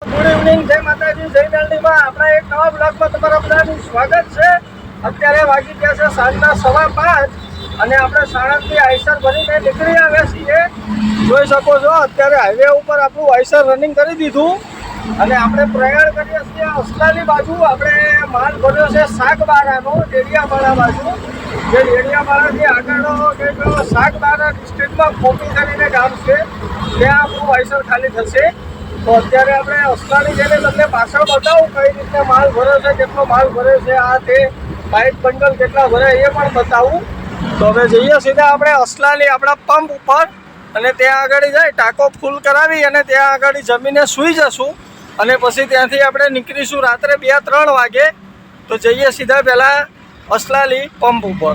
Good evening, જય માતાજી, જય મેલડીમાં આપણા એક નવા બ્લોગમાં તમારા બધાનું સ્વાગત છે. અત્યારે વાગી ગયા છે સાંજના 5:15 અને આપણે સાણંદથી આઈસર ભરીને નીકળી આવ્યા છીએ. જોઈ શકો છો અત્યારે હાઈવે ઉપર આપણું આઈસર રનિંગ કરી દીધું અને આપણે પ્રયાણ કરીએ છીએ અસલાલી બાજુ. આપણે માલ ભર્યો છે શાકબારાનો ડેડિયાપાડા બાજુ. જે ડેડિયાપાડાથી આગળનો જે શાકબારા ડિસ્ટ્રિક્ટમાં ખોપી કરીને ગામ છે ત્યાં આપણું આઈસર ખાલી થશે. તો અત્યારે આપણે અસલાની જઈને તમને પાછળ બતાવું કઈ રીતે માલ ભરે છે, કેટલો માલ ભરે છે, આ તે પાઇપ બંડલ કેટલા ભરે એ પણ બતાવું. તો હવે જઈએ સીધા આપણે અસલાલી આપણા પંપ ઉપર અને ત્યાં આગળ જાય ટાંકો ફૂલ કરાવી અને ત્યાં આગળ જમીને સૂઈ જશું અને પછી ત્યાંથી આપણે નીકળીશું રાત્રે 2-3 વાગે. તો જઈએ સીધા પહેલાં અસલાલી પંપ ઉપર.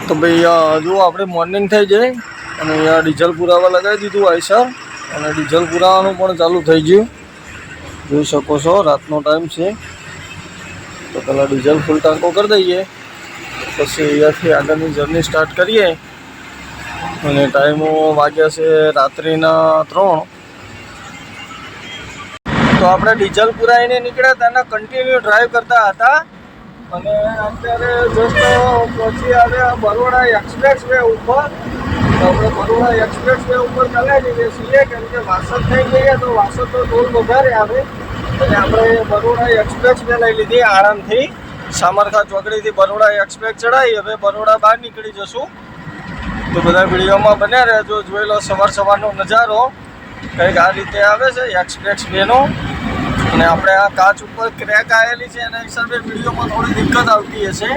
તો ભાઈ હજુ આપણે મોર્નિંગ થઈ જાય અને અહીંયા ડીઝલ પુરાવા લગાવી દીધું આઈસર અને ડીઝલ પુરાવાનું પણ ચાલુ થઈ ગયું. જોઈ શકો છો રાતનો ટાઈમ છે. તો પહેલાં ડીઝલ ફૂલ ટાંકો કરી દઈએ પછી અહીંયાથી આગળની જર્ની સ્ટાર્ટ કરીએ. અને ટાઈમો વાગ્યા છે રાત્રિના 3. તો આપણે ડીઝલ પુરાવીને નીકળ્યા ત્યાંના કન્ટિન્યુ ડ્રાઈવ કરતા હતા અને અત્યારે જસ્ટ પહોંચી આવ્યા બરોડા એક્સપ્રેસ વે ઉપર. તો આપણે બરોડા એક્સપ્રેસ વે ઉપર ચલાવી લઈએ છીએ કેમ કે વાસદ થઈ જઈએ તો વાસદનો ટોલ વધારે આવે એટલે આપણે બરોડા એક્સપ્રેસ વે લઈ લીધી આણંદથી. સામરખા ચોકડીથી બરોડા એક્સપ્રેસ ચડાવી હવે બરોડા બહાર નીકળી જશું. તો બધા વિડીયોમાં બન્યા રહેજો. જોઈ લો સવારનો નજારો કંઈક આ રીતે આવે છે એક્સપ્રેસ વેનો. અને આપણે આ કાચ ઉપર ક્રેક આવેલી છે એના હિસાબે વિડીયોમાં થોડી દિક્કત આવતી હશે.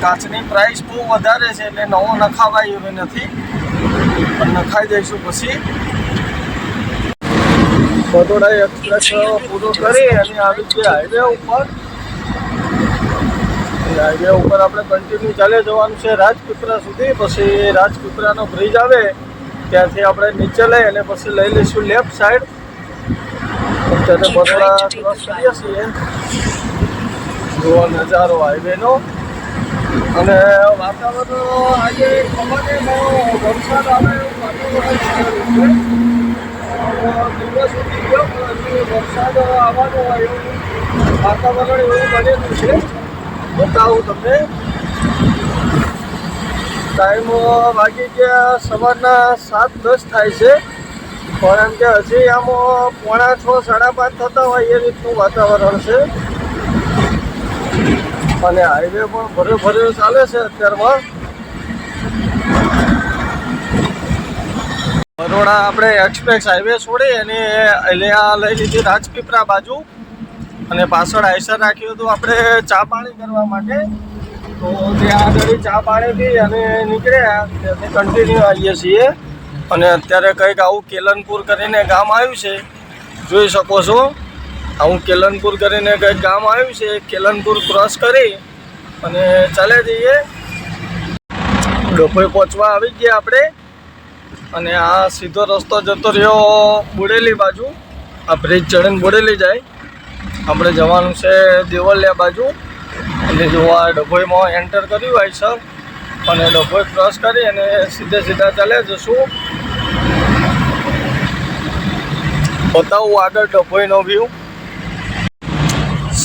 કાચની પ્રાઇસ બહુ વધારે છે એટલે નવો નખાવાય એવી નથી પણ નખાઈ દઈશું પછી. બરોડા એક્સપ્રેસ પૂરો કરી અને આવી ગયા હાઈવે ઉપર. હાઈવે ઉપર આપણે કન્ટિન્યુ ચાલે જવાનું છે રાજપીપળા સુધી. પછી રાજપીપળાનો બ્રિજ આવે ત્યાંથી આપણે નીચે લઈ અને પછી લઈ લઈશું લેફ્ટ સાઈડ. અત્યારે બરોડા ક્રોસ કરીએ છીએ. જોવો નજારો હાઈવેનો અને વાતાવરણ આજે ખબર વરસાદ આવે એવું વાતાવરણ દિવસ સુધી ગયો પણ હજુ વરસાદ આવવાનો હોય એવું વાતાવરણ એવું બનેલું છે. બતાવું તમને. ટાઈમ વાગી ગયા સવારના 7:10 થાય છે પણ એમ કે હજી આમ 5:45-5:30 થતા હોય એ રીતનું વાતાવરણ છે. અને હાઈવે પણ ભર્યો ચાલે છે અત્યારમાં. બરોડા આપણે એક્સપ્રેસ હાઈવે છોડી અને અહીંયા લઈ લીધી રાજપીપળા બાજુ અને પાછળ આઈસર રાખ્યું હતું આપણે ચા પાણી કરવા માટે. તો ત્યાં આગળ ચા પાણીથી અને નીકળ્યા ત્યાંથી કન્ટિન્યુ આવીએ છીએ. અને અત્યારે કંઈક આવું કેલનપુર કરીને ગામ આવ્યું છે જોઈ શકો છો. આવું કેલનપુર કરીને કંઈક ગામ આવ્યું છે. કેલનપુર ક્રોસ કરી અને ચાલે જઈએ. ડભોઈ પહોંચવા આવી ગયા આપણે અને આ સીધો રસ્તો જતો રહ્યો બોડેલી બાજુ. આ બ્રિજ ચડીને બોડેલી જાય. આપણે જવાનું છે દેવલિયા બાજુ અને જો આ ડભોઈમાં એન્ટર કર્યું આઈસર અને ડભોઈ ક્રોસ કરી અને સીધા ચાલે જશું. બતાવું આગળ ડભોઈનો વ્યૂ.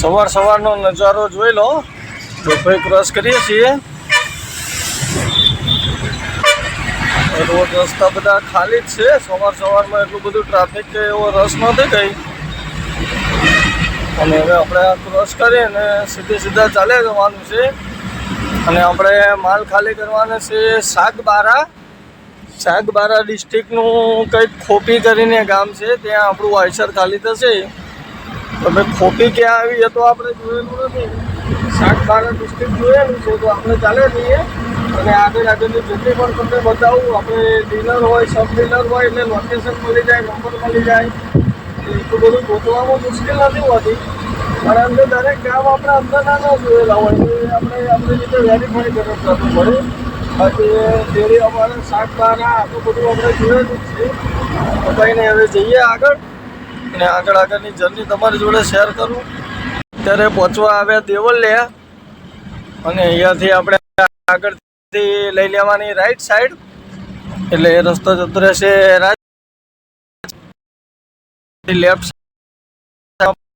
સવારનો નજારો જોઈ લો. ડભોઈ ક્રોસ કરીએ છીએ. રોડ રસ્તા બધા ખાલી જ છે. સવારમાં એટલું બધું ટ્રાફિક કે એવો રસ નથી ગઈ. અને હવે આપણે આ ક્રોસ કરી અને સીધા ચાલે જવાનું છે. અને આપણે માલ ખાલી કરવાનો છે શાકબારા ડિસ્ટ્રિક્ટનું કંઈક ખોપી કરીને ગામ છે ત્યાં આપણું આઈસર ખાલી થશે. તમે ખોપી ક્યાં આવી એ તો આપણે જોયેલું નથી. શાકબારા ડિસ્ટ્રિક્ટ જોયેલું છે તો આપણે ચાલે જઈએ અને આગળની જર્ની પણ તમને બતાવું. આપણે ડીલર હોય સબ ડીલર હોય એટલે લોકેશન મળી જાય, નંબર મળી જાય. એટલું બધું ગોતવામાં મુશ્કેલ નથી હોતી પણ અંદર દરેક ગામ આપણે અંદર ના જોયેલા હોય એટલે આપણી રીતે વેરીફાઈ કરવું પડે. બાકી ડેરી અમારે શાકબારા આટલું બધું આપણે જોયેલું જ છે. તો કંઈ નહીં હવે જઈએ આગળ અને આગળની જર્ની તમારી જોડે શેર કરું. અત્યારે પહોંચવા આવ્યા દેવલિયા અને અહીંયાથી આપણે આગળથી લઈ લેવાની રાઈટ સાઈડ એટલે એ રસ્તો જતો રહેશે લેફ્ટ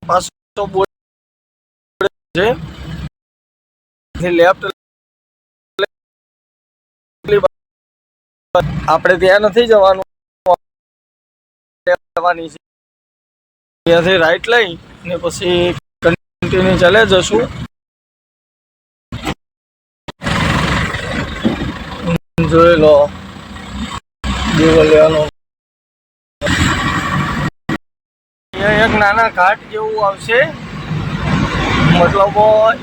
પાછો બોર્ડ છે, લેફ્ટ આપણે ત્યાં નથી જવાનું, જવાની છે ત્યાંથી રાઈટ લઈ ને પછી કન્ટિન્યુ ચાલે જશું. જોઈ લો દેવલિયાનો એક નાના ઘાટ જેવું આવશે, મતલબ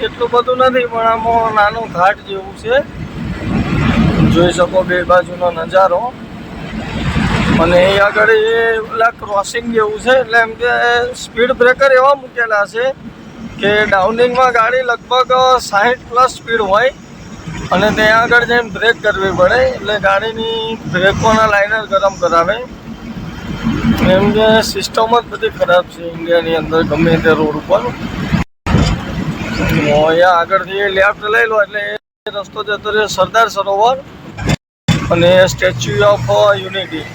એટલું બધું નથી પણ આમાં નાનું ઘાટ જેવું છે. જોઈ શકો બે બાજુનો નજારો. અને એ આગળ એ ઓલા ક્રોસિંગ જેવું છે, એટલે એમ કે સ્પીડ બ્રેકર એવા મૂકેલા છે કે ડાઉનિંગમાં ગાડી લગભગ 60+ સ્પીડ હોય અને ત્યાં આગળ જઈને બ્રેક કરવી પડે, એટલે ગાડીની બ્રેકોના લાઇનર ગરમ કરાવે. એમ કે સિસ્ટમ જ બધી ખરાબ છે ઇન્ડિયાની અંદર ગમે તે રોડ ઉપર. અહીંયા આગળથી લેફ્ટ લઈ લો એટલે એ રસ્તો જતો રહે સરદાર સરોવર અને સ્ટેચ્યુ ઓફ યુનિટી.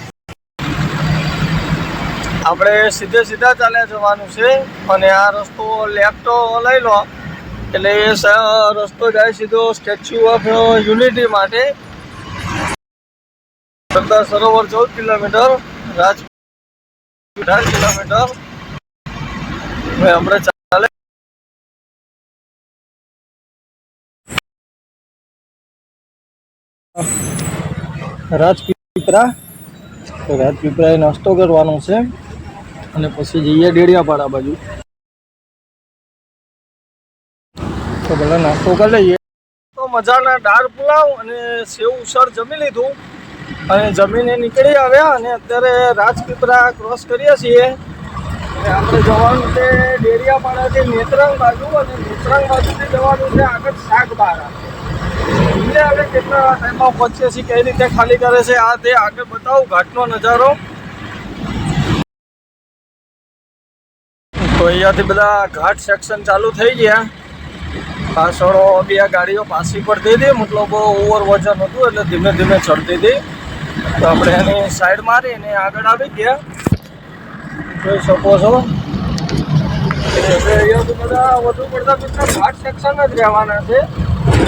આપણે સીધા ચાલ્યા જવાનું છે અને આ રસ્તો લેફ્ટ લઈ લો એટલે એ રસ્તો જાય સીધો સ્ટેચ્યુ ઓફ યુનિટી માટે. Sardar Sarovar 14 kilometre, Rajkot 18 kilometre. હવે આપણે ચાલે રાજપીપળા નાસ્તો કરવાનો છે અને પછી જઈએ ડેડિયાપાડા બાજુ. તો પેલા નાસ્તો કરી લઈએ. તો મજાના દાળ પુલાવ અને સેવ ઉસળ જમી લીધું અને જમીને નીકળી આવ્યા અને અત્યારે રાજપીપળા ક્રોસ કરીએ છીએ. અને આપણે જવાનું છે ડેડિયાપાડાથી નેત્રંગ બાજુ અને નેત્રંગ બાજુથી જવાનું છે આગળ શાકબારા. હવે કેટલા ટાઈમમાં પહોંચીએ છીએ, કઈ રીતે ખાલી કરે છે આ તે આગળ બતાવું ઘાટનો નજારો. તો અહીંયાથી બધા ઘાટ સેક્શન ચાલુ થઈ ગયા. પાછળ બે ગાડીઓ પાછી પડતી હતી, મતલબ ઓવર વજન હતું એટલે ધીમે ધીમે ચડતી હતી. તો આપણે એની સાઈડ મારીને આગળ આવી ગયા, જોઈ શકો છો. અહીંયાથી બધા વધુ પડતા ઘાટ સેક્શન જ રહેવાના છે.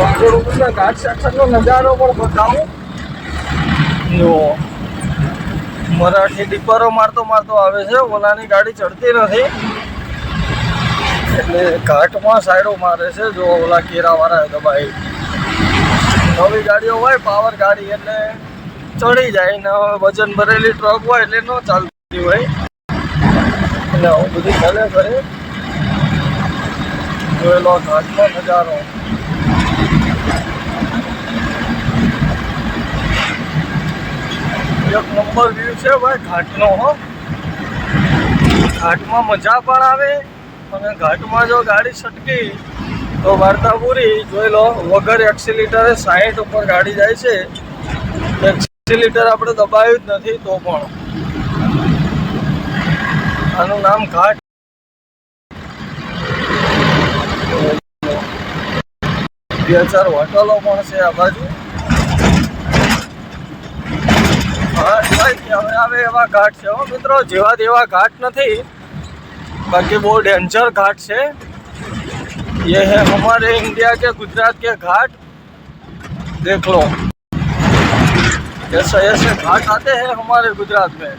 આગળ ઉપરના ઘાટ સેક્શનનો નજારો પણ બતાવું. જો મરાઠી ડિપરો મારતો આવે છે, ઓલાની ગાડી ચડતી નથી એટલે ઘાટમાં સાઈડો મારે છે. જો ઓલા કેરાવાળા દબાઈ નવી ગાડીઓ હોય પાવર ગાડી એટલે ચડી જાય ને વજન ભરેલી ટ્રક હોય એટલે ન ચાલતી હોય એટલે આવું બધું ચાલે કરે. જોયેલો ઘાટનો નજારો. એક નંબર વ્યૂ છે ભાઈ ઘાટનો. ઘાટમાં મજા પણ આવે અને ઘાટમાં જો ગાડી છટકી તો વાર્તા પૂરી. જોઈ લો વગર એક્સિલેટરે 60 ઉપર ગાડી જાય છે. એક્સિલેટર આપણે દબાવ્યું જ નથી તો પણ. આનું નામ ઘાટ. બે 4 હોટલો પણ છે આ બાજુ. હવે એવા ઘાટ છે હો મિત્રો, જેવા તેવા ઘાટ નથી, बाकी वो डेंजर घाट से. ये है हमारे इंडिया के गुजरात के घाट. देख लो ऐसे ऐसे घाट आते हैं हमारे गुजरात में.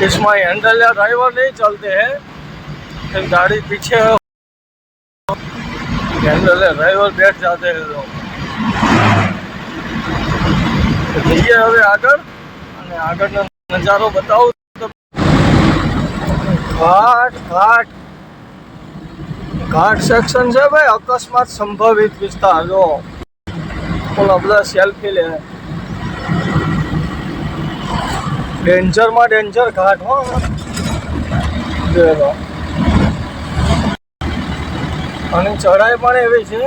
इसमें हैंडल या ड्राइवर नहीं चलते हैं, फिर गाड़ी पीछे हैंडल या ड्राइवर बैठ जाते हैं लोग. જઈએ હવે આગળ અને આગળનો નજારો બતાવું. ઘાટ સેક્શન છે ભાઈ, અકસ્માત સંભવિત વિસ્તાર. જો ઓલા બધા સેલ્ફી લે. ડેન્જરમાં ડેન્જર ઘાટ હો. અને ચઢાઈ પણ એવી છે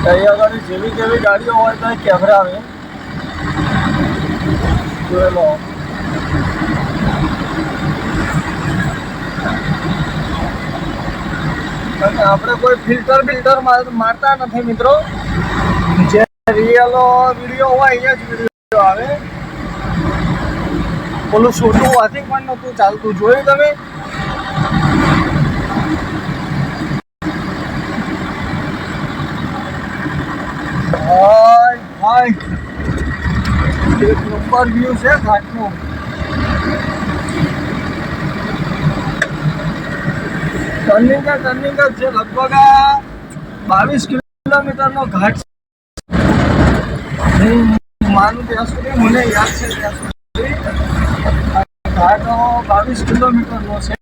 અહીંયા આગળ જેવી જેવી ગાડીઓ હોય તો કેમેરા આવે. જોયેલો આપણે કોઈ ફિલ્ટર મારતા નથી મિત્રો. જે રિયલ વિડીયો હોય એ જ વિડીયો આવે. પેલું છોટું હાથી પણ નહોતું ચાલતું, જોયું તમે? ભાઈ એક નંબર વ્યૂ છે ઘાટનું. ટર્નિંગ જ છે, લગભગ 22 કિલોમીટરનો ઘાટ છે. હું માનું ત્યાં સુધી, મને યાદ છે ત્યાં સુધી ઘાટ 22 કિલોમીટરનો છે.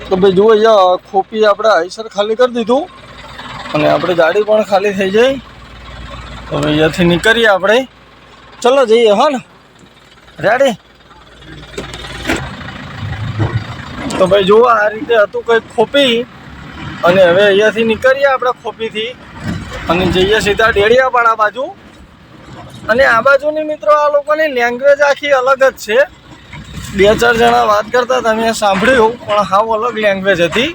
તો ભાઈ જુઓ, અહીંયા ખોપી આપણે આઈસર ખાલી કરી દીધું અને આપણે ગાડી પણ ખાલી થઈ જાય. તો અહીંયાથી નીકળીએ આપણે. ચલો જઈએ, હા ને? રેડી? તો ભાઈ જુઓ, આ રીતે હતું કંઈક ખોપી, અને હવે અહીંયાથી નીકળીએ આપણે ખોપીથી અને જઈએ સીધા ડેડિયાપાડા બાજુ. અને આ બાજુની મિત્રો આ લોકોની લેંગ્વેજ આખી અલગ જ છે. 2-4 જણા વાત કરતા હતા, મેં સાંભળ્યું, પણ હાવ અલગ લેંગ્વેજ હતી.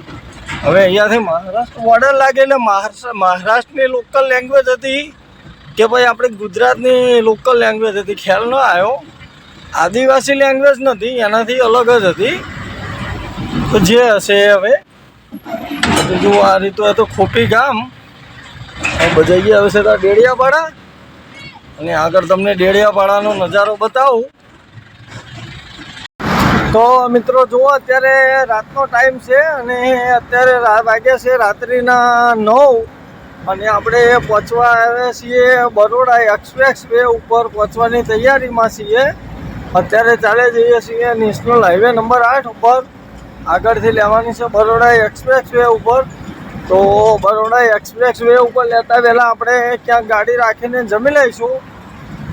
હવે અહીંયાથી મહારાષ્ટ્ર બોર્ડર લાગે એટલે મહારાષ્ટ્રની લોકલ લેંગ્વેજ હતી કે ભાઈ આપણે ગુજરાતની લોકલ લેંગ્વેજ હતી, ખ્યાલ ન આવ્યો. આદિવાસી લેંગ્વેજ નથી, એનાથી અલગ જ હતી. તો જે હશે હવે જો આ રીતો તો ખોપી ગામ બજાઈએ. હવે છે ડેડિયાપાડા, અને આગળ તમને ડેડિયાપાડાનો નજારો બતાવું. તો મિત્રો જુઓ, અત્યારે રાતનો ટાઈમ છે અને અત્યારે વાગ્યા છે રાત્રિના 9, અને આપણે પહોંચવા આવ્યા છીએ બરોડા એક્સપ્રેસ વે ઉપર પહોંચવાની તૈયારીમાં છીએ. અત્યારે ચાલે જઈએ છીએ નેશનલ હાઈવે નંબર 8 ઉપર. આગળથી લેવાની છે બરોડા એક્સપ્રેસ વે ઉપર. તો બરોડા એક્સપ્રેસ વે ઉપર લેતા પહેલાં આપણે ક્યાંક ગાડી રાખીને જમી લઈશું,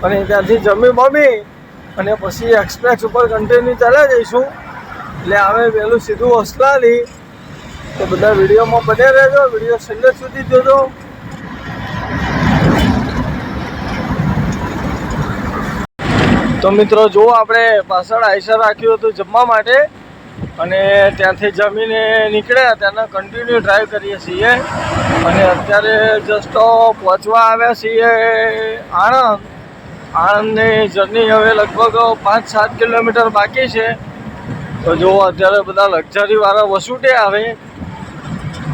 અને ત્યાંથી જમી બમી અને પછી એક્સપ્રેસ ઉપર કન્ટિન્યુ ચાલ્યા જઈશું. એટલે આવે વહેલું સીધું અસલાલી. તો બધા વિડીયોમાં બને રહેજો, વિડીયો છેલ્લે સુધી જોજો. તો મિત્રો જુઓ, આપણે પાછળ આઈસર રાખ્યું હતું જમવા માટે, અને ત્યાંથી જમીને નીકળ્યા, ત્યાંના કન્ટિન્યુ ડ્રાઈવ કરીએ છીએ. અને અત્યારે જસ્ટ પહોંચવા આવ્યા છીએ આણંદ. આણંદની જર્ની હવે લગભગ 5-7 કિલોમીટર બાકી છે. તો જુઓ, અત્યારે બધા લક્ઝરીવાળા વસુટે આવે,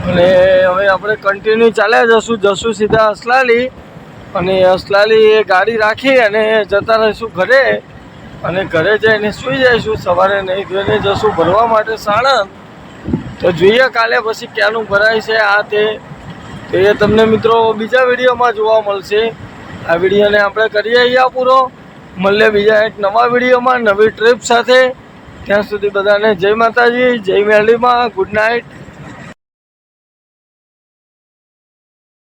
અને હવે આપણે કન્ટિન્યુ ચાલ્યા જશું સીધા અસલાલી. અને અસલાલી એ ગાડી રાખી અને જતા રહીશું ઘરે, અને ઘરે જઈને સૂઈ જઈશું. સવારે નહીં ધોઈને જશું ભરવા માટે સાણંદ. તો જોઈએ કાલે પછી ક્યાંનું ભરાય છે આ તે એ તમને મિત્રો બીજા વિડીયોમાં જોવા મળશે. આ વિડીયોને આપણે કરીએ અહીંયા પૂરો. મળીએ બીજા એક નવા વિડીયોમાં નવી ટ્રીપ સાથે. ત્યાં સુધી બધાને જય માતાજી, જય મેરડીમાં, ગુડ નાઇટ.